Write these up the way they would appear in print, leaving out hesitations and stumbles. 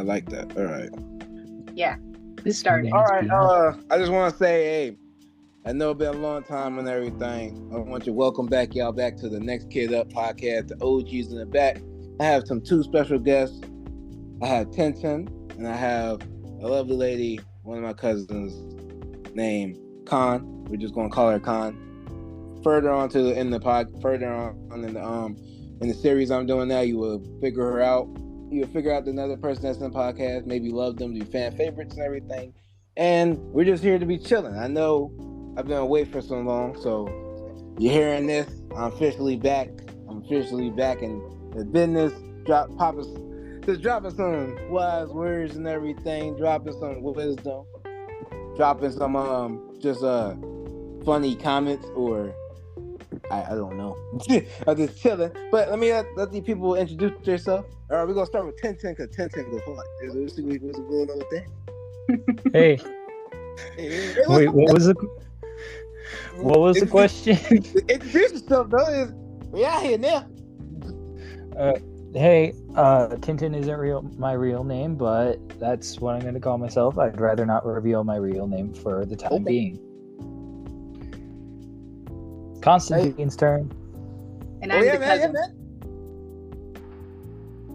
like that. All right. Yeah. This started. All right. I just want to say, hey, I know it's been a long time and everything. I want to welcome back y'all back to the Next Kid Up podcast. The OGs in the back. I have two special guests. I have Tintin and I have a lovely lady, one of my cousins, named Khan. We're just gonna call her Khan. Further on in the series I'm doing now, you will figure her out. You'll figure out another person that's in the podcast, maybe love them, do fan favorites and everything. And we're just here to be chilling. I know I've been away for so long, so you're hearing this. I'm officially back. I'm officially back in the business. Dropping some wise words and everything. Dropping some wisdom. Dropping some funny comments or I don't know. I'm just chilling. But let the people introduce themselves. All right, we're gonna start with Tintin because Tintin goes hard. What's going on with that? Hey. Wait, what was the question? Introduce yourself, though. We out here now. Hey, Tintin isn't my real name, but that's what I'm going to call myself. I'd rather not reveal my real name for the time being. Constantine's turn. And I'm the cousin.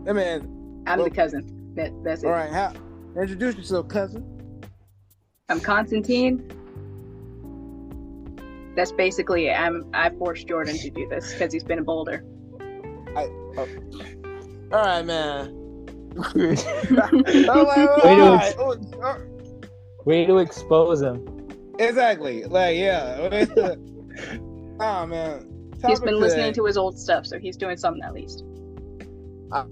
Hey, man. I'm the cousin. That's it. All right, introduce yourself, cousin. I'm Constantine. That's basically it. I forced Jordan to do this because he's been a boulder. All right, man. Way to expose him. Exactly. Like, yeah. Oh, man. He's been listening to his old stuff, so he's doing something at least. I'm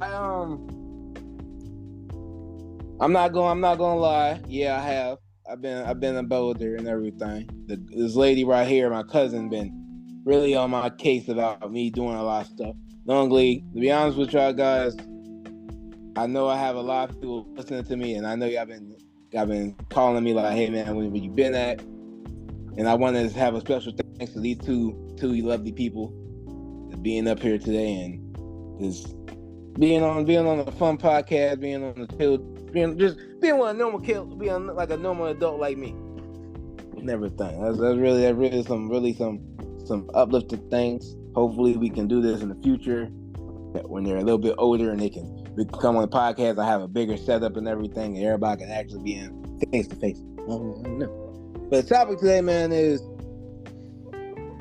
not gonna lie. Yeah, I have. I've been a boulder and everything. This lady right here, my cousin, been really on my case about me doing a lot of stuff. Longly, to be honest with y'all guys, I know I have a lot of people listening to me, and I know y'all been calling me like, "Hey man, where you been at?" And I wanted to have a special thanks to these two lovely people being up here today and just being on a fun podcast, being on the chill, being one of normal kids, being like a normal adult like me. And everything. That's really some uplifting things. Hopefully we can do this in the future when they're a little bit older and we can come on the podcast. I have a bigger setup and everything, and everybody can actually be in face to face. I don't know. But the topic today, man, is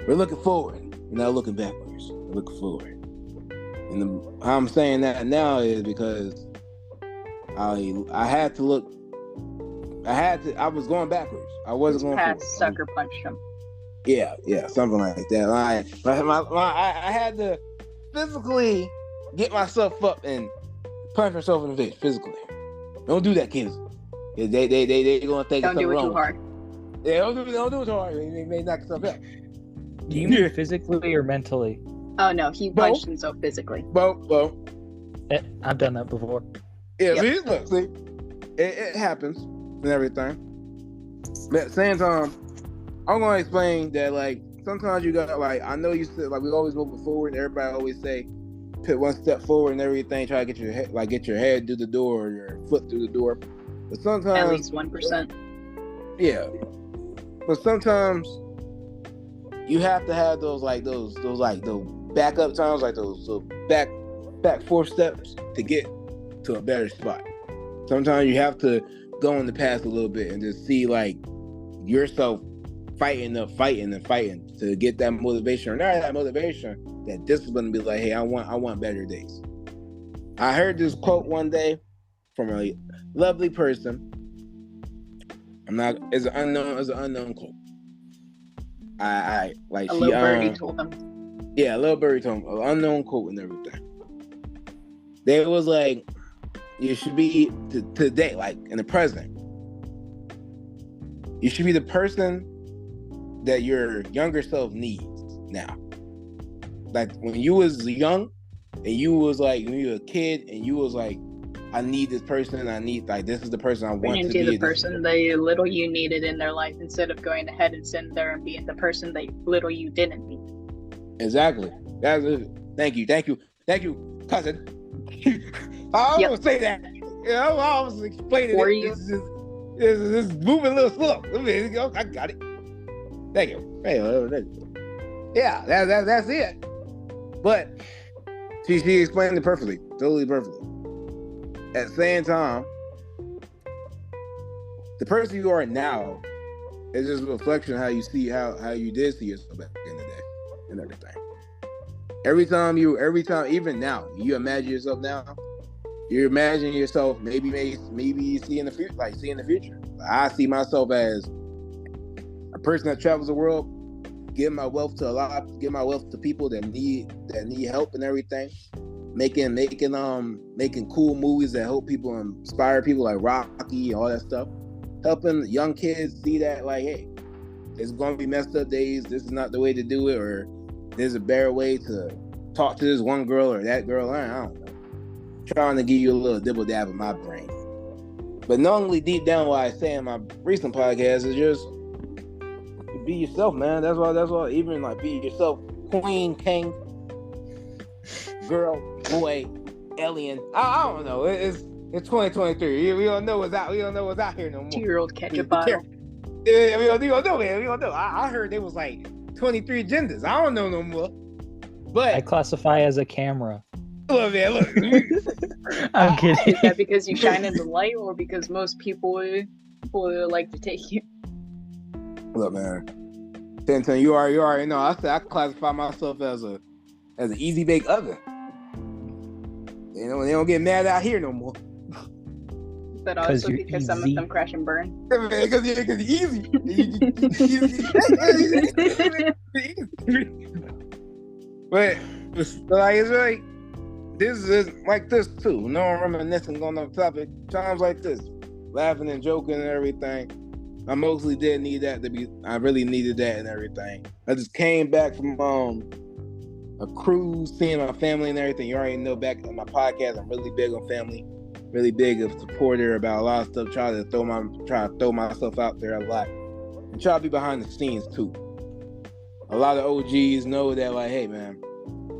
we're looking forward. We're not looking backwards. We're looking forward. And how I'm saying that now is because I was going backwards. I wasn't going forward. Sucker punched him. Yeah, something like that. I had to physically get myself up and punch myself in the face physically. Don't do that, kids. They gonna think don't do it wrong. Too hard. Yeah, don't do it too hard. They may knock yourself out. Do you mean physically or mentally? Oh no, he punched himself physically. Both. I've done that before. Yeah, yep. See, it happens and everything. But at the same time, I'm gonna explain that like sometimes you got like I know you said like we always moving forward. And everybody always say put one step forward and everything. Try to get your head through the door or your foot through the door. But sometimes at least 1%. Yeah, but sometimes you have to have those backup times, like those back 4 steps to get to a better spot. Sometimes you have to go in the past a little bit and just see like yourself fighting to get that motivation, or not that motivation, that discipline to be like, hey, I want better days. I heard this quote one day from a lovely person. It's an unknown quote. A little birdie told them. Yeah, a little birdie told them. An unknown quote and everything. They was like, you should be today, like in the present. You should be the person that your younger self needs now. Like when you was young, and you was like when you were a kid, and you was like, I need this person. I need this is the person I want to be. The person the little you needed in their life, instead of going ahead and sitting there and being the person that little you didn't need. Exactly. That's it. Thank you, cousin. I almost say that. I was explaining For it. you. It's moving a little slow. I got it. Thank you. Yeah, that's it. But she explained it perfectly, totally perfectly. At the same time, the person you are now is just a reflection of how you see how you did see yourself back in the day and everything. Every time, even now, you imagine yourself now. You imagine yourself maybe you see in the future, see in the future. I see myself as a person that travels the world, giving my wealth to people that need help and everything. Making cool movies that help people, inspire people, like Rocky, all that stuff. Helping young kids see that, like, hey, it's gonna be messed up days. This is not the way to do it, or there's a better way to talk to this one girl or that girl. I don't know. Trying to give you a little dibble dab in my brain. But normally, deep down, what I say in my recent podcast is just be yourself, man. That's why. Even like be yourself, queen, king, girl, boy, alien. I don't know. It's 2023. We don't know what's out. We don't know what's out here no more. 2-year-old ketchup bottle. Yeah, we don't know, man. We don't know. I heard there was like 23 genders. I don't know no more. But I classify as a camera. Look, man, look. I'm kidding. Is that because you shine in the light, or because most people would like to take you? Look, man. 10, you already know. I classify myself as an easy bake oven. They don't get mad out here no more. But also because some of them crash and burn. Because easy. But like it's like this is like this too. No one reminiscing on the topic. Times like this, laughing and joking and everything. I mostly did need that to be. I really needed that and everything. I just came back from a cruise, seeing my family and everything. You already know, back on my podcast, I'm really big on family, really big of supporter about a lot of stuff. Try to throw myself out there a lot, and try to be behind the scenes too. A lot of OGs know that, like, hey man,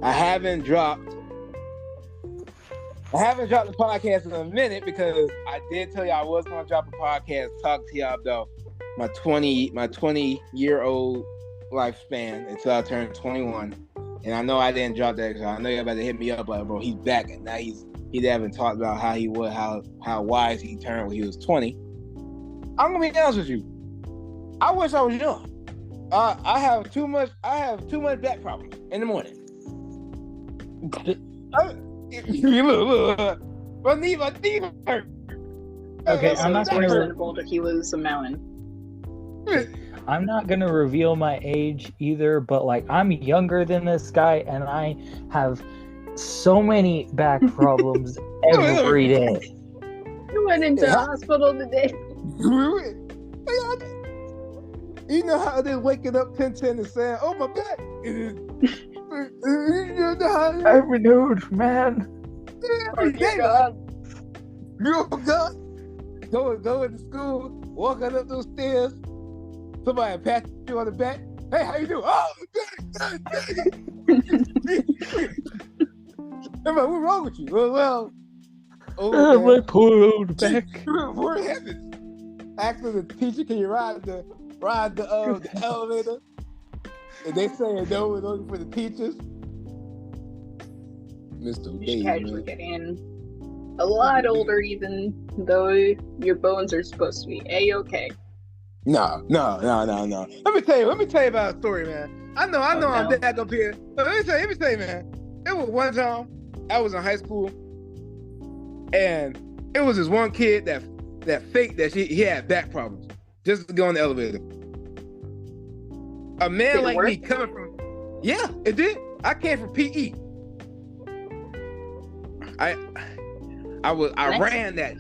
I haven't dropped the podcast in a minute because I did tell you I was gonna drop a podcast, talk to y'all about my 20-year-old lifespan until I turned 21. And I know I didn't drop that because I know y'all about to hit me up like, bro, he's back, and now he haven't talked about how wise he turned when he was 20. I'm gonna be honest with you. I wish I was young. I have too much back problems in the morning. My knee hurt. Okay, I'm not gonna. He was a mountain. I'm not gonna reveal my age either, but like I'm younger than this guy, and I have so many back problems every day. You went into the hospital today. You know how they're waking up 10 and saying, "Oh, my back." Every dude, man. Every day, man. You're God. Going to school, walking up those stairs. Somebody pat you on the back. Hey, how you doing? Oh, good. I'm like, what's wrong with you? Well, my poor old back. Poor heavens. Asking the teacher, can you ride the elevator? And they say no, we're looking for the teachers. Mr. You should casually get in. A lot older, even though your bones are supposed to be A-okay. No. Let me tell you about a story, man. I know I'm back up here. But let me tell you, man. It was one time I was in high school, and it was this one kid that faked that he had back problems just to go on the elevator. A man like me coming from, yeah, it did. I came from PE. I ran that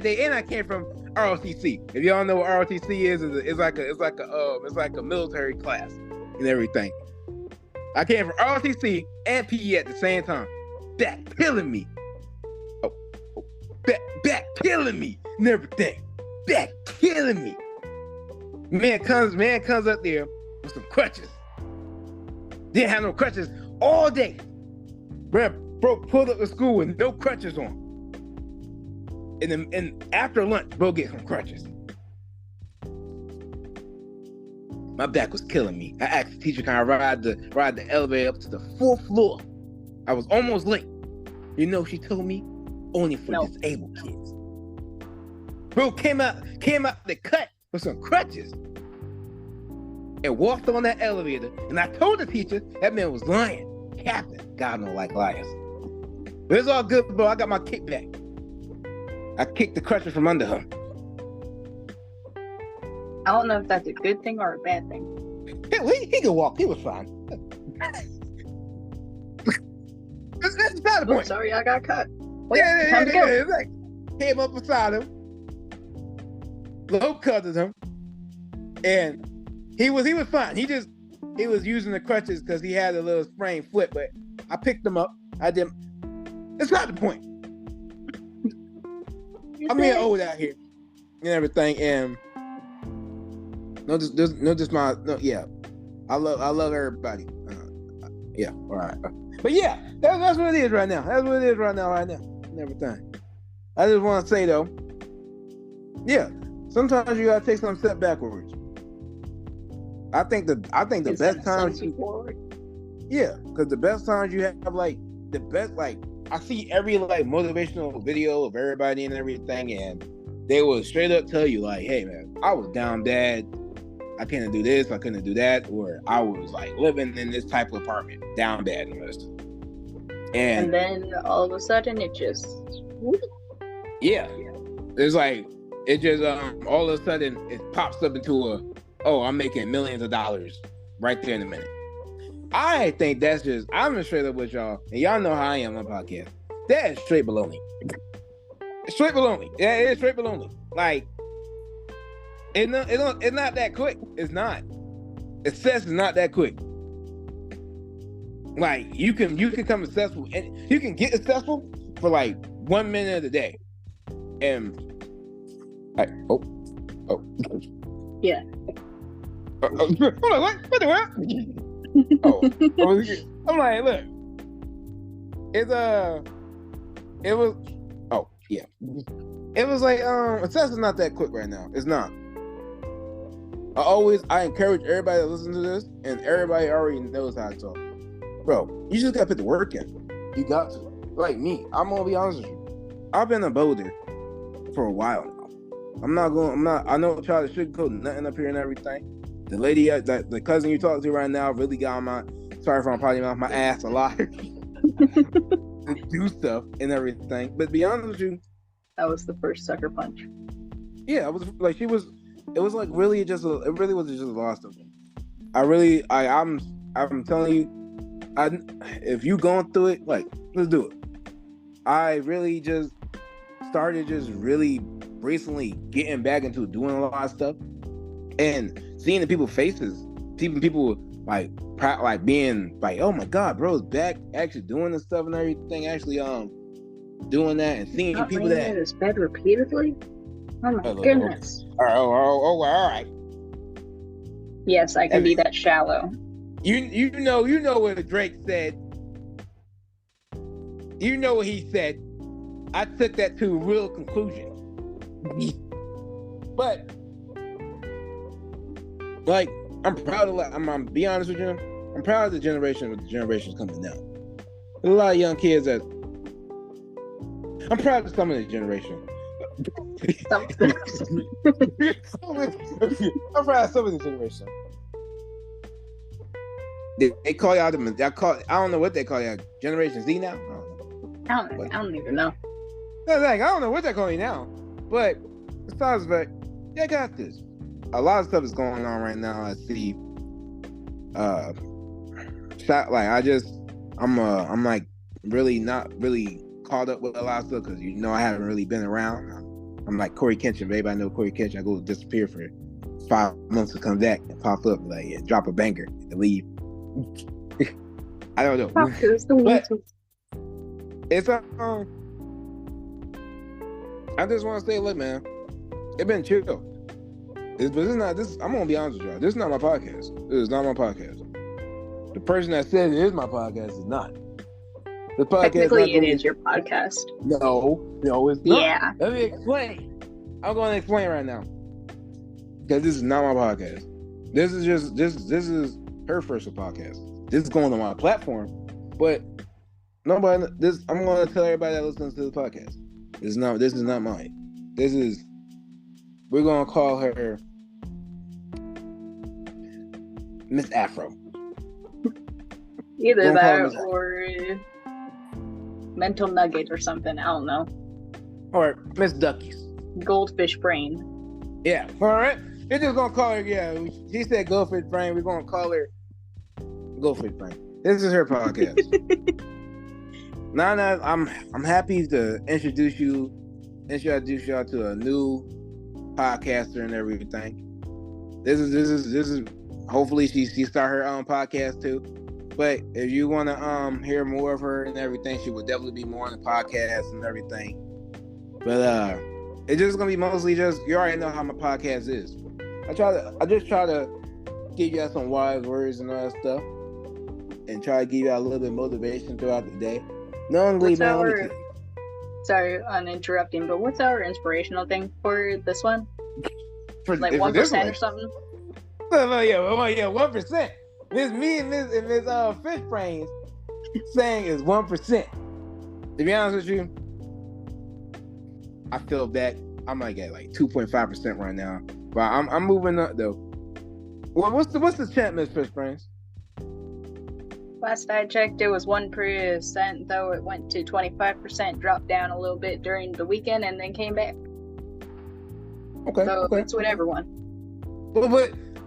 day, and I came from ROTC. If y'all know what ROTC is, it's like a military class and everything. I came from ROTC and PE at the same time. Back killing me. Back killing me and everything. Back killing me. Man comes up there with some crutches. Didn't have no crutches all day. Bro pulled up to school with no crutches on. And after lunch, bro, get some crutches. My back was killing me. I asked the teacher, can I ride the elevator up to the 4th floor? I was almost late. You know, she told me only for disabled kids. Bro came out the cut with some crutches and walked on that elevator. And I told the teacher that man was lying. Captain, God don't like liars. But it's all good, bro. I got my kickback. I kicked the crutches from under him. I don't know if that's a good thing or a bad thing. He could walk. He was fine. That's not the point. Sorry, I got cut. Wait, yeah. Like, came up beside him, low covered him, and he was fine. He was using the crutches because he had a little sprained foot. But I picked him up. I didn't. It's not the point. I'm being old out here and everything, and I love everybody. Yeah, all right. But yeah, that's what it is right now. That's what it is right now, and everything. I just want to say though, yeah, sometimes you gotta take some step backwards. I think the best times. Yeah, because the best times you have I see every motivational video of everybody and everything, and they will straight up tell you hey man, I was down bad. I couldn't do this, I couldn't do that, or I was living in this type of apartment, down bad and most. And then all of a sudden it just yeah. It's it just all of a sudden it pops up into I'm making millions of dollars right there in a minute. I think that's just, I'm just straight up with y'all, and y'all know how I am on my podcast. That is straight baloney. Straight baloney. Yeah, it is straight baloney. It's not that quick. It's not. Success is not that quick. You can become successful, and you can get successful for 1 minute of the day, and yeah. Hold on, what the world? I'm look. It was success is not that quick right now. It's not. I encourage everybody to listen to this, and everybody already knows how to talk. Bro, you just gotta put the work in. You got to. Like me, I'm gonna be honest with you. I've been a Boulder for a while now. I know try to sugarcoat nothing up here and everything. The lady, the cousin you talk to right now, really got on my ass a lot. To do stuff and everything. But to be honest with you, that was the first sucker punch. Yeah, it was really just a lot of stuff. I'm telling you, if you going through it, let's do it. I really just started really recently getting back into doing a lot of stuff and seeing the people's faces, seeing people being oh my god, bro's back actually doing this stuff and everything, actually doing that, and seeing people that in his bed repeatedly. Oh my goodness. All right. Yes, I can be that shallow. You know what Drake said. You know what he said. I took that to a real conclusion. But I'm proud of I'm be honest with you. I'm proud of the generations coming now. There's a lot of young kids that I'm proud of some of the generation. I'm proud of some of the generation. They call y'all I don't know what they call y'all, Generation Z now? I don't even know. I don't know what they're calling now. But besides that, they got this. A lot of stuff is going on right now. I see I'm really not really caught up with a lot of stuff because I haven't really been around. I'm like Corey Kenshin, baby. I know Corey Kenshin. I go disappear for 5 months to come back and pop up drop a banger and leave. I don't know. But it's I just want to say, look, man, it's been chill. But it's not this. I'm gonna be honest with y'all. This is not my podcast. This is not my podcast. The person that said it is my podcast is not. The podcast Technically, it is your podcast. No, it's not. Yeah. Let me explain. I'm going to explain right now because this is not my podcast. This is her first podcast. This is going on my platform, but nobody. I'm going to tell everybody that listens to the podcast. This is not mine. We're going to call her Miss Afro. Either that or mental nugget or something. I don't know. Or Miss Duckies. Goldfish brain. Yeah. All right. We're just gonna call her. Yeah. She said goldfish brain. We're gonna call her Goldfish brain. This is her podcast. Nana, I'm happy to introduce y'all to a new podcaster and everything. This is hopefully she start her own podcast too. But if you want to hear more of her and everything, she will definitely be more on the podcast and everything. But it's just gonna be mostly just, you already know how my podcast is. I just try to give you some wise words and all that stuff, and try to give you a little bit of motivation throughout the day. Sorry on interrupting, but what's our inspirational thing for this one? For, like 1% or something? Yeah, 1%. Miss me and Miss Fish Brains saying is 1%. To be honest with you, I feel that I might get like 2.5% right now, but I'm moving up though. Well, what's the chant, Miss Fish Brains? Last I checked, it was 1%, though it went to 25%, dropped down a little bit during the weekend, and then came back. Okay. So okay. it's whatever one.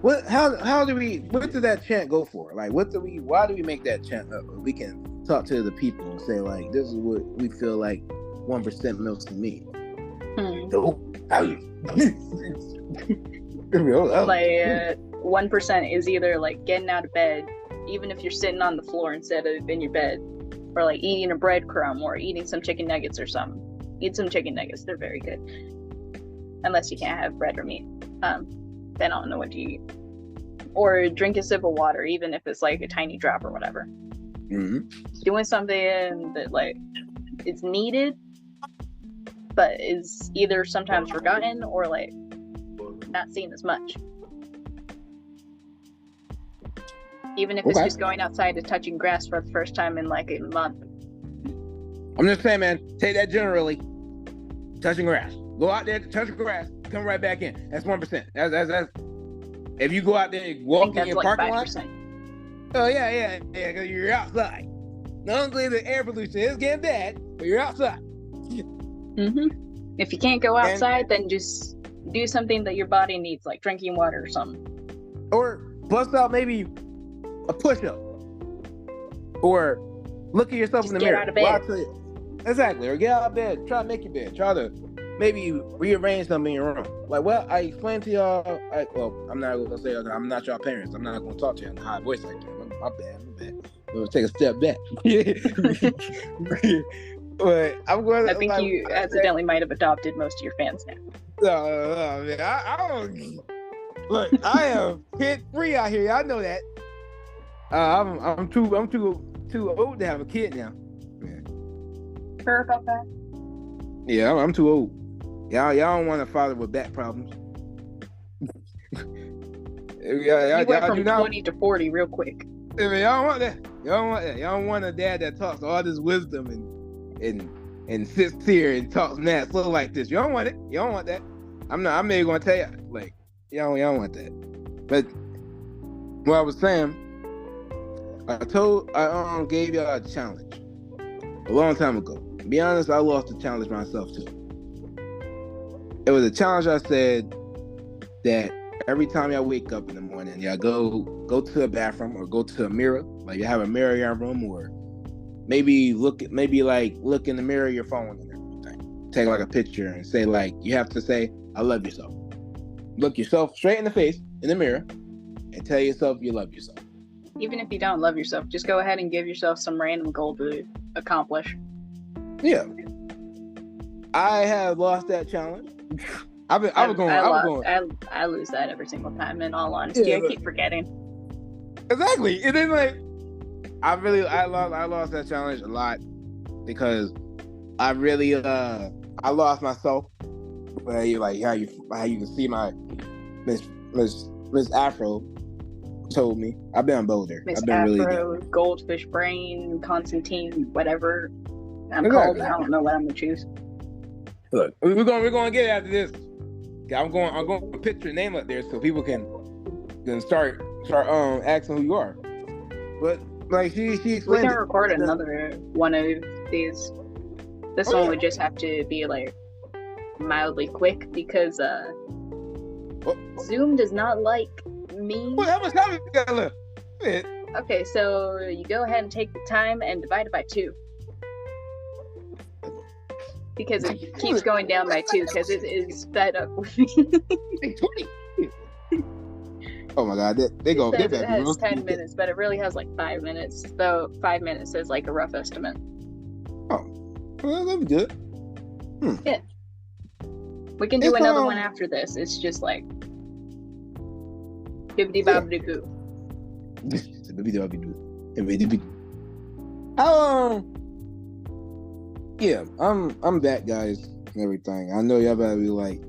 What did that chant go for? Like, why do we make that chant up? We can talk to the people and say, like, this is what we feel like 1% means to me. Like 1% is either like getting out of bed, even if you're sitting on the floor instead of in your bed, or like eating a breadcrumb or eating some chicken nuggets or something. Eat some chicken nuggets; they're very good. Unless you can't have bread or meat, then I don't know what you eat. Or drink a sip of water, even if it's like a tiny drop or whatever. Mm-hmm. Doing something that like is needed, but is either sometimes forgotten or like not seen as much. Even if it's just going outside and touching grass for the first time in like a month. I'm just saying, man, take that generally. Touching grass. Go out there, touch grass, come right back in. That's 1%. That's if you go out there and walk in your parking lot. Oh yeah, because you're outside. Not only the air pollution is getting bad, but you're outside. Mm-hmm. If you can't go outside, then just do something that your body needs, like drinking water or something. Or bust out maybe a push-up. Or look at yourself in the mirror. Get out of bed. Exactly. Or get out of bed. Try to make your bed. Try to maybe rearrange something in your room. Like, well, I explained to y'all. I'm not going to say I'm not y'all parents. I'm not going to talk to you in a high voice like that. My bad. We'll take a step back. But I'm going. I think you accidentally might have adopted most of your fans now. No, man. I don't. Look, I am kid free out here. Y'all know that. I'm too old to have a kid now. Man. Sure about that? Yeah, I'm too old. Y'all don't want a father with back problems. You went from 20 to 40 real quick. I mean, y'all want that. Y'all don't want a dad that talks all this wisdom and sits here and talks mad slow like this. You don't want it. You don't want that. I'm maybe gonna tell you, like, y'all don't want that. But what I was saying, I gave y'all a challenge a long time ago. To be honest, I lost the challenge myself too. It was a challenge. I said that every time y'all wake up in the morning, y'all go to a bathroom or go to a mirror. Like, you have a mirror in your room, or maybe look in the mirror of your phone and everything. Take like a picture and say, like, you have to say, I love yourself. Look yourself straight in the face in the mirror and tell yourself you love yourself. Even if you don't love yourself, just go ahead and give yourself some random goal to accomplish. Yeah. I have lost that challenge. I lose that every single time, in all honesty. I keep forgetting. Exactly. And then, like, I lost that challenge a lot. because I really I lost myself. Like how you can see my Miss Afro told me. I've been on Boulder. Miss I've been Afro, really Goldfish Brain, Constantine, whatever I'm Exactly. called. I don't know what I'm gonna choose. Look, we're gonna get after this. I'm going to put your name up there so people can start asking who you are. But like she We explained can it. record another one of these. This one would just have to be like mildly quick because Zoom does not like me. Well, how much time you got left? Man. Okay, so you go ahead and take the time and divide it by 2. Because it keeps going down by 2 because it is fed up with me. Oh my god, they go. It says it has 10 minutes, but it really has like 5 minutes. So 5 minutes is like a rough estimate. Oh, well, that'd be good. Yeah. We can do another one after this. It's just like bibbidi bobbidi goo. Yeah, I'm back, guys, and everything. I know y'all better be like,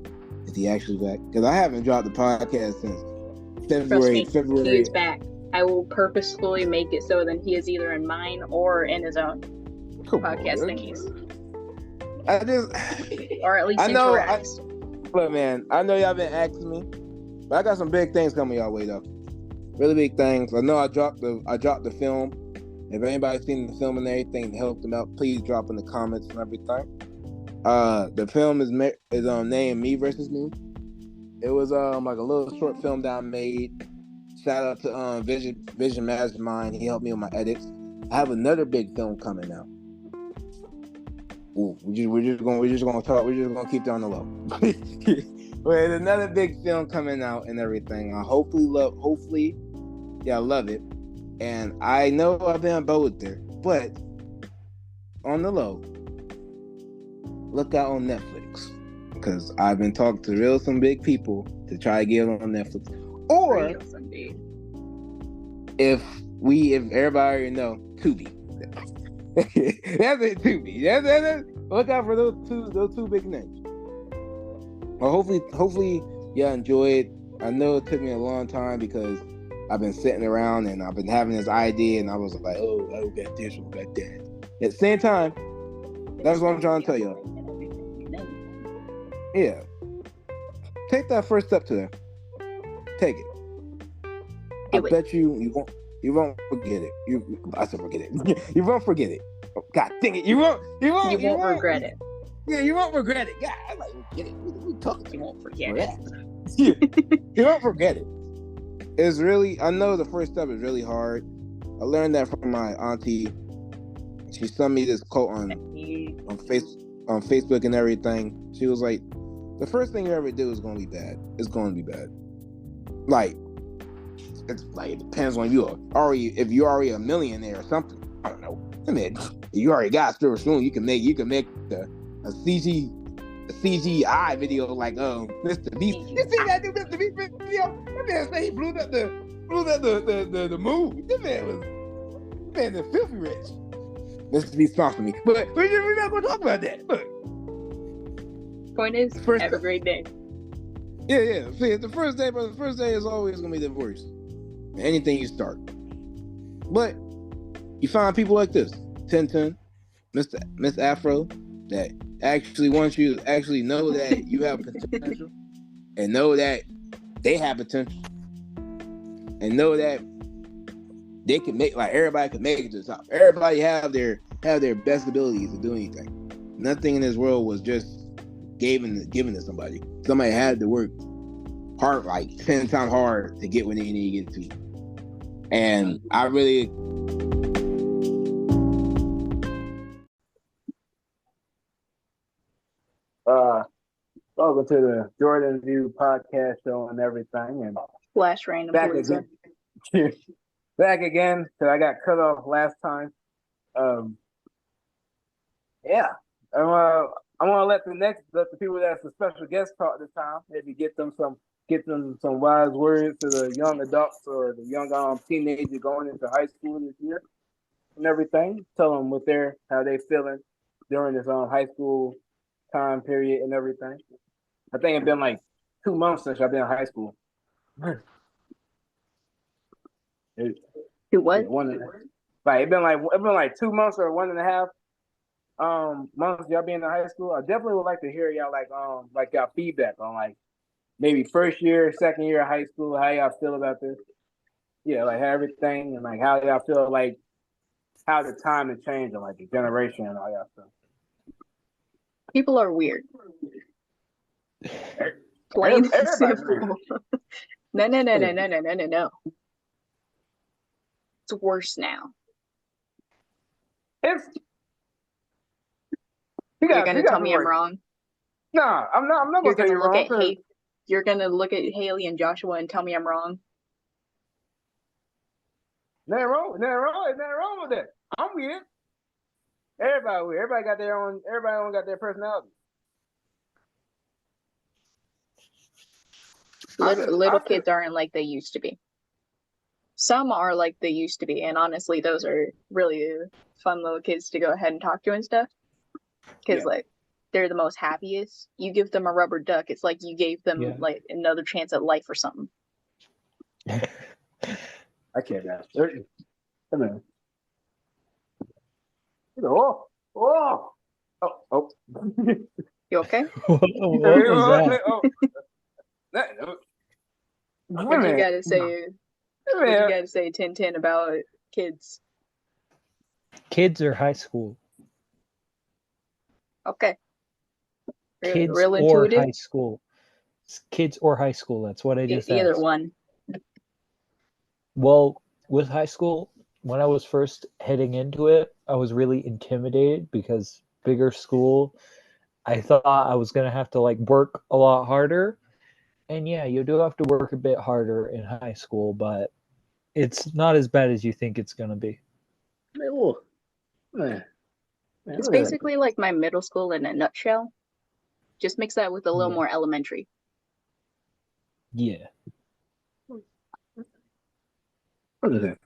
is he actually back? Because I haven't dropped the podcast since February. He is back. I will purposefully make it so that he is either in mine or in his own podcast thingies. I just, or at least interacts. Look, man, I know y'all been asking me, but I got some big things coming y'all way though. Really big things. I know I dropped the film. If anybody's seen the film and everything to help them out, please drop in the comments and everything. The film is named Me Versus Me. It was like a little short film that I made. Shout out to Vision Mastermind. He helped me with my edits. I have another big film coming out. Ooh, we're just gonna talk. We're just gonna keep that on the low. There's another big film coming out and everything. I hopefully y'all love it. And I know I've been on Boulder, but on the low, look out on Netflix because I've been talking to some big people to try to get it on Netflix. Or if everybody already know, Tubi. That's it, Tubi. That's look out for those two big names. Well, hopefully y'all enjoy it. I know it took me a long time because I've been sitting around and I've been having this idea and I was like, oh, I got this, I got that. At the same time, that's what I'm trying to tell y'all. Yeah. Take that first step to that. Take it. I bet you won't forget it. I said forget it. You won't forget it. Oh, God dang it. You won't regret it. Yeah, you won't regret it. God, I'm like, forget it. We talking. You won't forget it. You won't forget it. It's really, I know the first step is really hard. I learned that from my auntie. She sent me this quote on Facebook and everything. She was like, the first thing you ever do is going to be bad. It's going to be bad. Like, it's like, it depends on you. If you're already a millionaire or something. I don't know. I mean, you already got Silver Spoon. You can make a CGI video like Mr. Beast. You see that new Mr. Beast video? That man say he blew up the moon. That man is filthy rich. Mr. Beast sponsored me, but we're not gonna talk about that. Look. Point is, have a great day. Yeah. See, the first day, but the first day is always gonna be the worst. Anything you start, but you find people like this, Tintin, Miss Afro, that actually wants you to actually know that you have potential and know that they have potential and know that they can make, like, everybody can make it to the top. Everybody have their best abilities to do anything. Nothing in this world was just given to somebody. Somebody had to work hard, like 10 times hard to get where they need to get to. And I really welcome to the Jordan View podcast show and everything, and Flash random back again. Back again, because I got cut off last time. Yeah, I want to let the people that's a special guest talk this time. Maybe get them some wise words to the young adults or the young teenagers going into high school this year and everything. Tell them how they feeling during this high school time period and everything. I think it's been like 2 months since I've been in high school. Do what? It's been like 2 months or 1.5 months y'all being in high school. I definitely would like to hear y'all like y'all feedback on like maybe first year, second year of high school, how y'all feel about this. Yeah, like everything and like how y'all feel like how the time is changing, like the generation and all y'all stuff. People are weird. Plain and simple. No. It's worse now. You're gonna tell me I'm wrong? Nah, I'm not gonna tell you wrong. You're gonna look at Haley and Joshua and tell me I'm wrong? Nothing wrong with that. I'm weird. Everybody weird. Everybody got their personality. Little kids aren't like they used to be. Some are like they used to be, and honestly, those are really fun little kids to go ahead and talk to and stuff. Because like they're the most happiest. You give them a rubber duck, it's like you gave them like another chance at life or something. I can't ask. Come on. Oh. You okay? What was that? What you gotta say? What you gotta say, Tintin, about kids? Kids or high school? Okay. Kids real or intuitive? high school. Kids or high school. That's what I just Either asked. one. Well, with high school, when I was first heading into it, I was really intimidated because bigger school, I thought I was going to have to like work a lot harder. And yeah, you do have to work a bit harder in high school, but it's not as bad as you think it's going to be. It's basically like my middle school in a nutshell. Just mix that with a little more elementary. Yeah. What is that?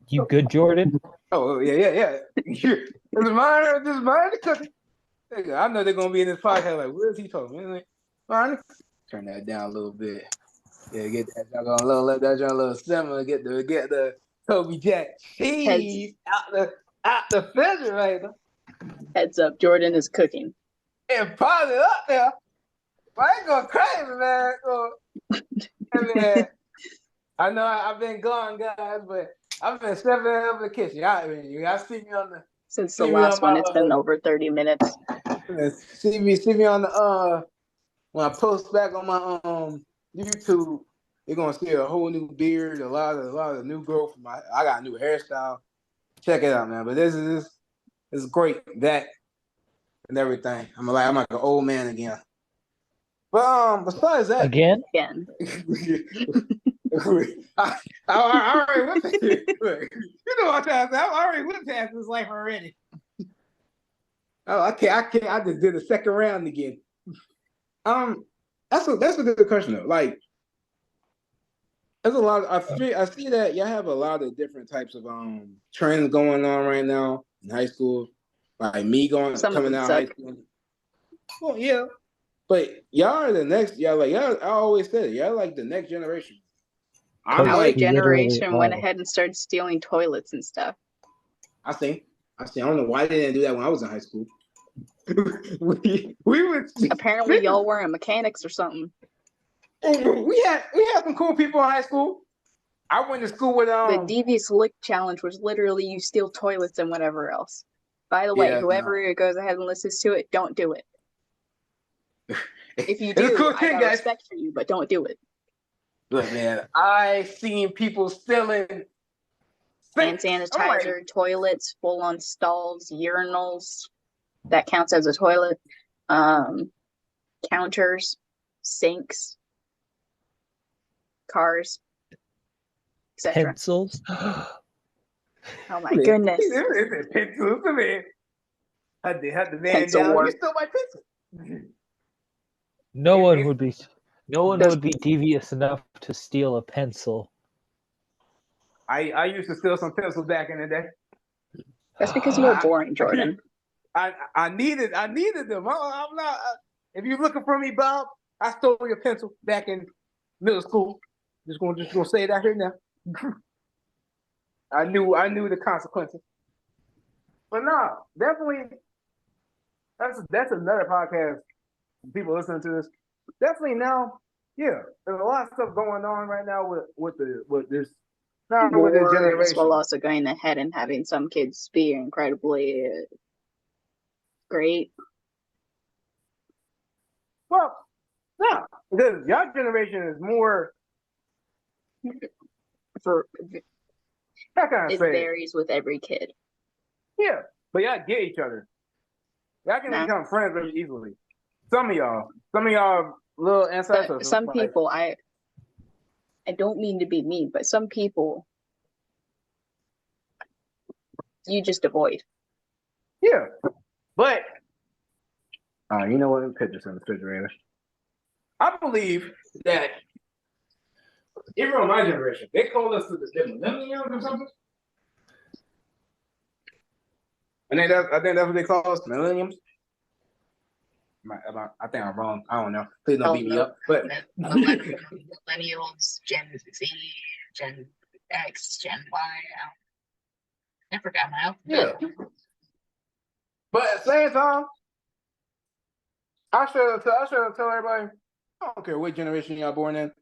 You good, Jordan? Oh yeah. This is mine. I know they're gonna be in this podcast. Like, what is he talking? Fine. Turn that down a little bit. Yeah, get that junk on low. Let that junk a little simmer. Get the Kobe Jack cheese out the refrigerator. Heads up, Jordan is cooking. And pause it up there. I ain't going crazy, man. I know I've been gone, guys, but I've been stepping up in the kitchen. Y'all see me on the. Since the last one, it's been over 30 minutes. See me on the when I post back on my YouTube, you're gonna see a whole new beard, a lot of new growth. I got a new hairstyle. Check it out, man. But this is great, that and everything. I'm like an old man again. But besides that, again. I already went past it. You know what I'm saying? I already went past this life already. Oh, I can't. I just did the second round again. That's a good question though. Like, there's a lot. I see that y'all have a lot of different types of trends going on right now in high school. Like me coming out of high school. Well, yeah, but y'all are the next. Y'all I always said it. Y'all like the next generation. Our generation went ahead and started stealing toilets and stuff. I see. I don't know why they didn't do that when I was in high school. we would apparently y'all weren't mechanics or something. We had some cool people in high school. I went to school with the Devious Lick Challenge was literally you steal toilets and whatever else. By the way, whoever goes ahead and listens to it, don't do it. If you do, cool thing, I got respect for you, but don't do it. Look, man, I seen people stealing hand sanitizer, toilets, full-on stalls, urinals. That counts as a toilet. Counters, sinks, cars, etc. Pencils. Oh my goodness! Pencils, man. Had the man pencil down. War. You stole my pencil. No one would be devious enough to steal a pencil. I used to steal some pencils back in the day. That's because you were boring, Jordan. I needed them. I'm not. If you're looking for me, Bob, I stole your pencil back in middle school. Just gonna say it out here now. I knew the consequences. But no, definitely. That's another podcast. People listening to this, definitely now. Yeah, there's a lot of stuff going on right now with this. Not with this generation. While also going ahead and having some kids be incredibly great. Well, no, because your generation is more. It varies with every kid. Yeah, but y'all get each other. Y'all can become friends very easily. Some of y'all little ancestors. Some people, I don't mean to be mean, but some people you just avoid. Yeah, but you know what? Put this in the refrigerator. I believe that even on my generation, they call us the millennials or something. I think that's what they call us, millenniums. I think I'm wrong. I don't know. Please don't beat me up. But millennials, Gen Z, Gen X, Gen Y. I forgot my alphabet. Yeah. But at the same time, I should tell everybody, I don't care what generation y'all born in,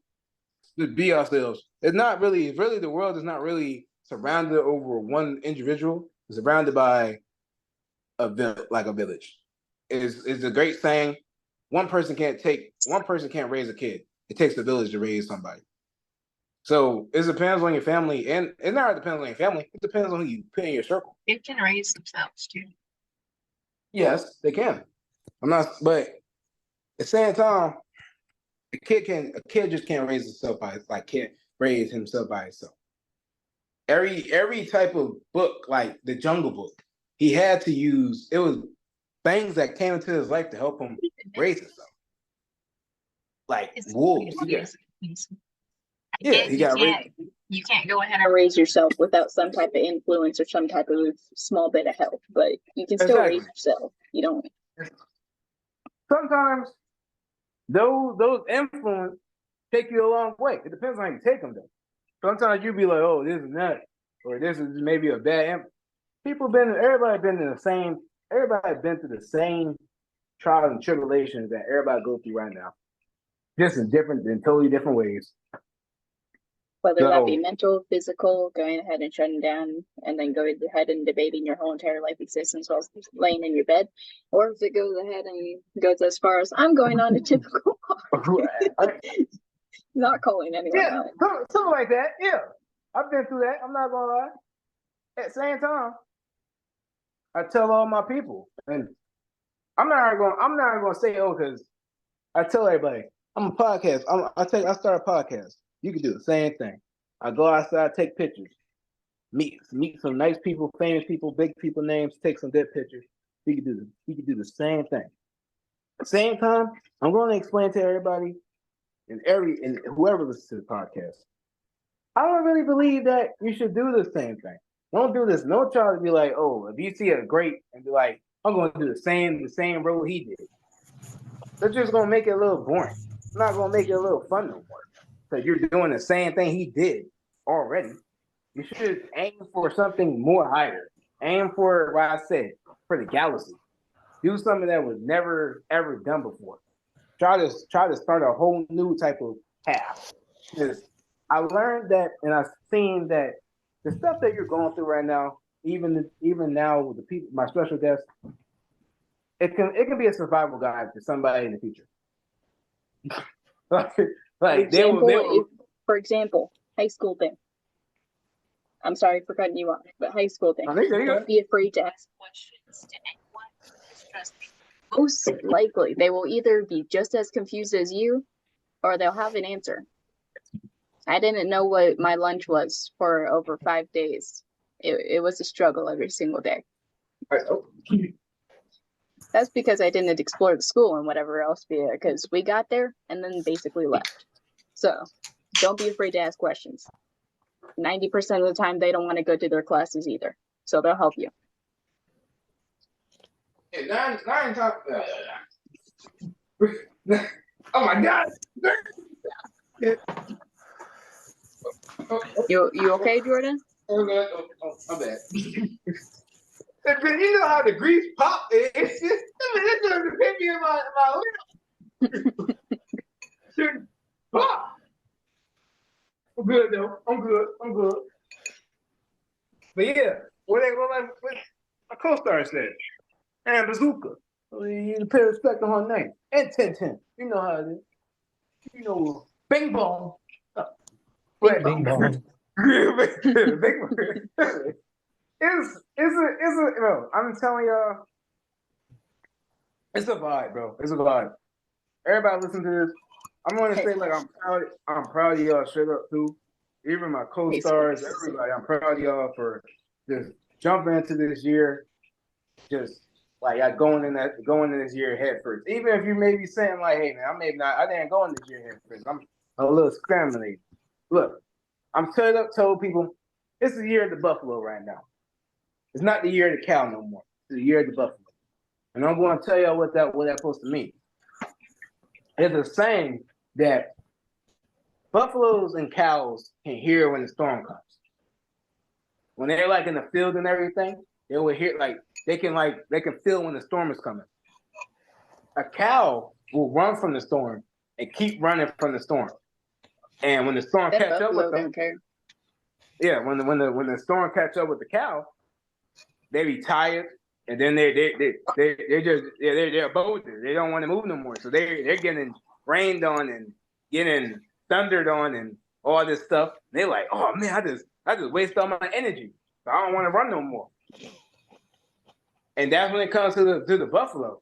just be ourselves. It's really the world is not really surrounded over one individual. It's surrounded by a village. Is a great saying. One person can't raise a kid. It takes a village to raise somebody. So it depends on your family, and it not depends on your family. It depends on who you put in your circle. It can raise themselves too. Yes, they can. But at the same time, a kid just can't raise himself can't raise himself by himself. Every type of book, like the Jungle Book, he had to use it was things that came into his life to help him raise himself. Like wolves. Yeah, you can't go ahead and raise yourself without some type of influence or some type of small bit of help, but you can still raise yourself. You don't. Sometimes those influence take you a long way. It depends on how you take them, though. Sometimes you be like, "Oh, this is that," or "This is maybe a bad." Everybody been through the same trials and tribulations that everybody goes through right now, just in totally different ways. Whether that be mental, physical, going ahead and shutting down, and then going ahead and debating your whole entire life existence while laying in your bed, or if it goes ahead and goes as far as I'm going on a typical walk. Not calling anyone out. Something like that. Yeah, I've been through that. I'm not gonna lie. At the same time, I tell all my people, and I'm not gonna say because I tell everybody I'm a podcast. I start a podcast. You can do the same thing. I go outside, take pictures, meet some nice people, famous people, big people names, take some good pictures. You can do the same thing. At the same time, I'm going to explain to everybody and whoever listens to the podcast. I don't really believe that you should do the same thing. Don't do this. Don't try to be like, oh, if you see a great and be like, I'm going to do the same role he did. They're just going to make it a little boring. I'm not going to make it a little fun no more. Because you're doing the same thing he did already. You should aim for something more higher. Aim for what I said, for the galaxy. Do something that was never ever done before. Try to start a whole new type of path. Because I learned that, and I've seen that the stuff that you're going through right now, even now with the people, my special guests, it can be a survival guide to somebody in the future. For example, high school thing. I'm sorry for cutting you off, but high school thing. Don't be afraid to ask questions to anyone. Trust me. Most likely, they will either be just as confused as you, or they'll have an answer. I didn't know what my lunch was for over 5 days. It was a struggle every single day. That's because I didn't explore the school and whatever else, because we got there and then basically left. So don't be afraid to ask questions. 90% of the time, they don't want to go to their classes either. So they'll help you. Yeah, nine times. Oh my God! You okay, Jordan? Oh, my bad. You know how the grease pop? It's just, it's just hit me in my lip. Pop. I'm good though. I'm good. But yeah, what my co-star said, and Bazooka. You pay respect on her name. And 1010. You know how it is. You know, Bing Bong. Bing bong. Bing Bong. Bro, I'm telling y'all, it's a vibe, bro. It's a vibe. Everybody listen to this. I'm gonna say like I'm proud of y'all straight up too. Even my co-stars, everybody, I'm proud of y'all for just jumping into this year, just like going in this year head first. Even if you may be saying like, hey man, I didn't go in this year head first. I'm a little scrambling. Look, I'm told people it's the year of the buffalo right now. It's not the year of the cow no more. It's the year of the buffalo. And I'm going to tell y'all what that's supposed to mean. It's a saying that buffaloes and cows can hear when the storm comes. When they're like in the field and everything, they will hear they can feel when the storm is coming. A cow will run from the storm and keep running from the storm. And when the storm catch up with them, yeah, when the storm catch up with the cow, they be tired, and then they're bolder. They don't want to move no more, so they're getting rained on and getting thundered on and all this stuff. And they're like, oh man, I just wasted all my energy. So I don't want to run no more. And that's when it comes to the buffalo.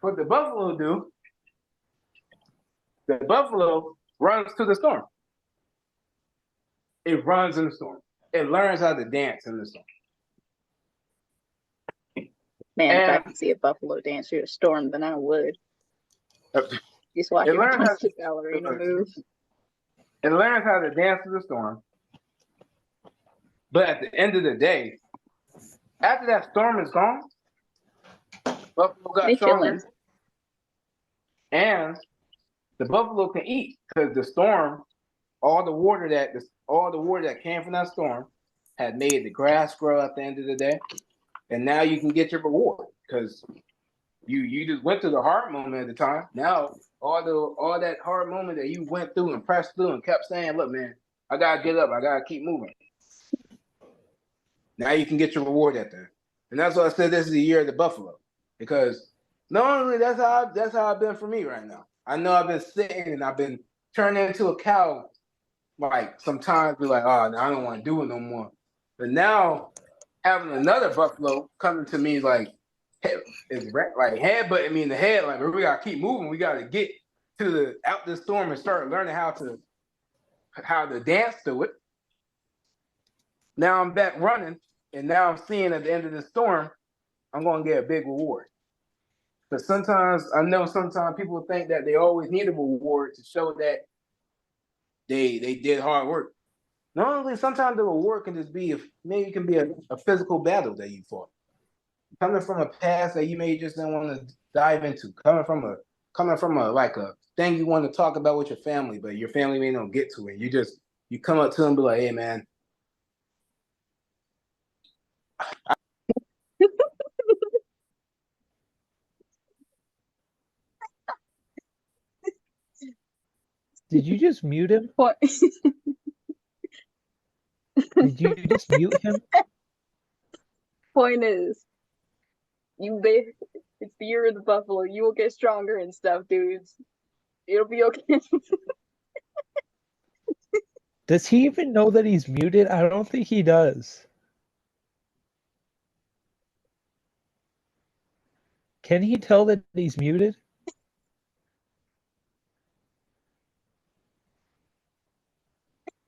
What the buffalo do? The buffalo runs to the storm. It runs in the storm. It learns how to dance in the storm. Man, if I could see a buffalo dance through a storm, then I would. Just watch it as a ballerina move. It learns how to dance through the storm. But at the end of the day, after that storm is gone, buffalo got stronger. And the buffalo can eat because the storm, all the water that came from that storm had made the grass grow at the end of the day. And now you can get your reward because you just went through the hard moment at the time. Now all that hard moment that you went through and pressed through and kept saying, look, man, I gotta get up, I gotta keep moving. Now you can get your reward at that. And that's why I said this is the year of the buffalo. Because normally that's how I've been for me right now. I know I've been sitting and I've been turning into a cow, like sometimes be like, oh, no, I don't want to do it no more. But now having another buffalo coming to me like headbutting me in the head, like we gotta keep moving. We gotta get out this storm and start learning how to dance through it. Now I'm back running, and now I'm seeing at the end of the storm, I'm gonna get a big reward. But sometimes people think that they always need a reward to show that they did hard work. Normally, sometimes the reward can just be a physical battle that you fought. Coming from a past that you may just didn't want to dive into. Coming from a like a thing you want to talk about with your family, but your family may not get to it. You come up to them and be like, hey man. Did you just mute him? What? Did you just mute him? Point is, it's the year of the buffalo. You will get stronger and stuff, dudes. It'll be okay. Does he even know that he's muted? I don't think he does. Can he tell that he's muted?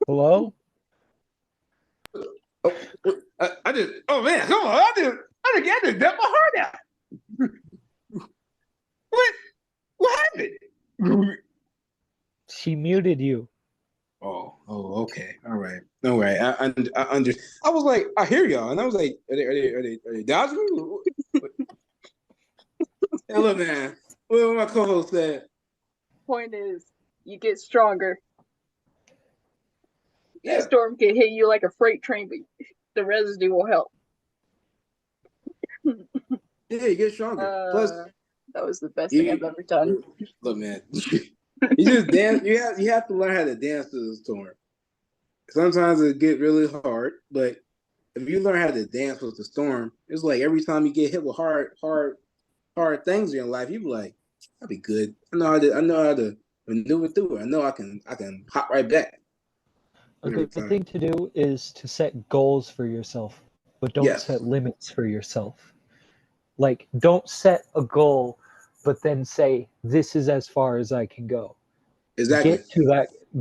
Hello? I just, oh man, come on! I just got my heart out. What happened? She muted you. Oh, okay, all right. No way. I was like, I hear y'all, and I was like, are they dodging me? Hey, look, man. What my co-host said. Point is, you get stronger. Yeah. That storm can hit you like a freight train, but the residue will help. Yeah, you get stronger. Plus, that was the best thing I've ever done. Look, man, you just dance. You have to learn how to dance to the storm. Sometimes it get really hard, but if you learn how to dance with the storm, it's like every time you get hit with hard things in your life, you be like, I'll be good. I know how to maneuver through it. I know I can hop right back. A good thing to do is to set goals for yourself, but don't set limits for yourself. Like, don't set a goal, but then say, this is as far as I can go. Exactly.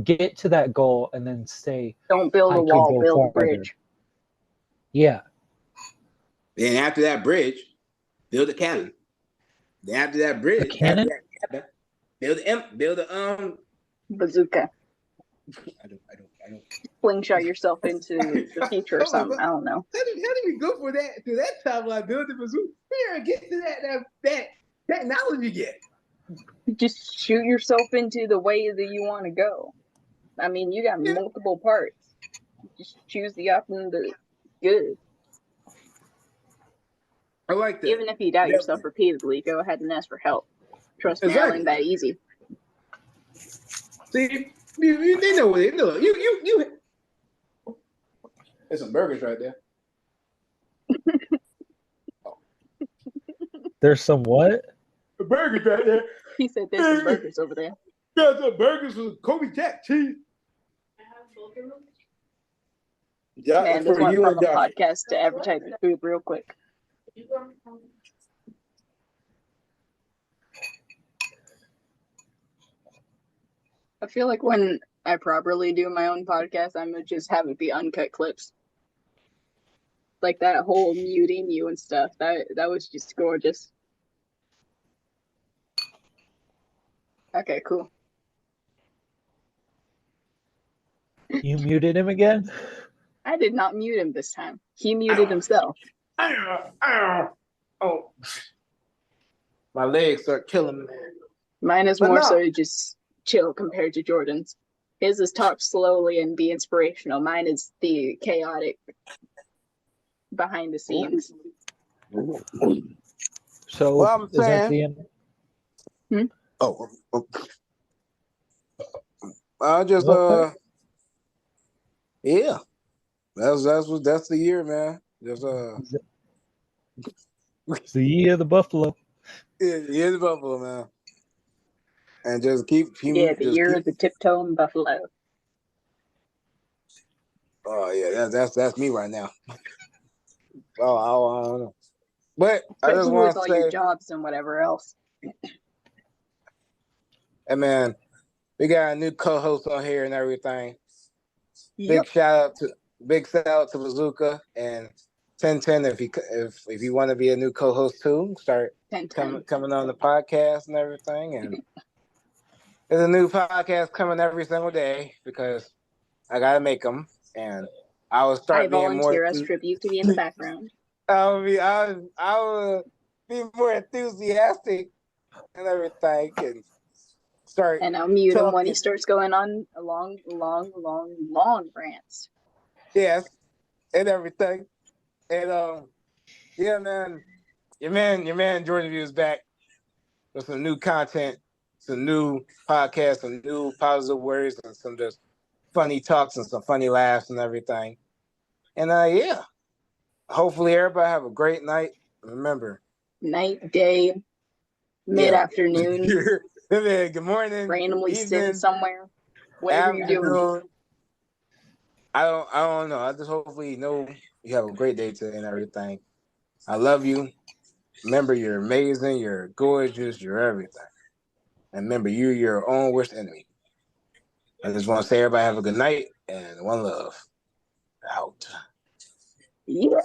Get to that goal and then say, don't build a wall, build a bridge. Yeah. Then after that bridge, build a cannon. Then after that bridge, build a bazooka. I don't. Slingshot yourself into the future or something. I don't know. How did we go for that to that timeline? Build the bazooka. We never get to that technology yet. Just shoot yourself into the way that you want to go. I mean, you got multiple parts. Just choose the option that's good. I like that. Even if you doubt yourself repeatedly, go ahead and ask for help. Trust me, it ain't that easy. See, they know what they know. You. There's some burgers right there. There's some what? Burgers right there. He said there's some burgers over there. There's some burgers with Kobe Jack cheese. Yeah, man, just went from a podcast to advertising food real quick. I feel like when I properly do my own podcast, I'm gonna just have it be uncut clips. Like that whole muting you and stuff. That was just gorgeous. Okay, cool. You muted him again? I did not mute him this time. He muted himself. Oh, my legs start killing me. Mine is more so just chill compared to Jordan's. His is talk slowly and be inspirational. Mine is the chaotic behind the scenes. So well, is that the end? I just yeah. That's the year, man. Just it's the year of the buffalo. Yeah, the year of the buffalo, man. And just keep the year of the tiptoeing buffalo. Oh yeah, that's me right now. I don't know. But I just want to say, your jobs and whatever else. Hey man, we got a new co-host on here and everything. Yep. Big shout out to Bazooka and 1010 if you want to be a new co-host too, start coming on the podcast and everything. And there's a new podcast coming every single day because I gotta make them, and I will start being more. I volunteer as tribute to be in the background. I will be more enthusiastic and everything, and start. And I'll mute him when he starts going on a long rants. Yes, and everything, and yeah, man, your man Jordan View is back with some new content, some new podcasts, some new positive words, and some just funny talks and some funny laughs and everything. And yeah, hopefully everybody have a great night. Remember, night, day, mid-afternoon. Good morning. Randomly sitting somewhere. Whatever you're doing. I don't know. I just hopefully know you have a great day today and everything. I love you. Remember, you're amazing. You're gorgeous. You're everything. And remember, you're your own worst enemy. I just want to say everybody have a good night and one love. Out. Yeah.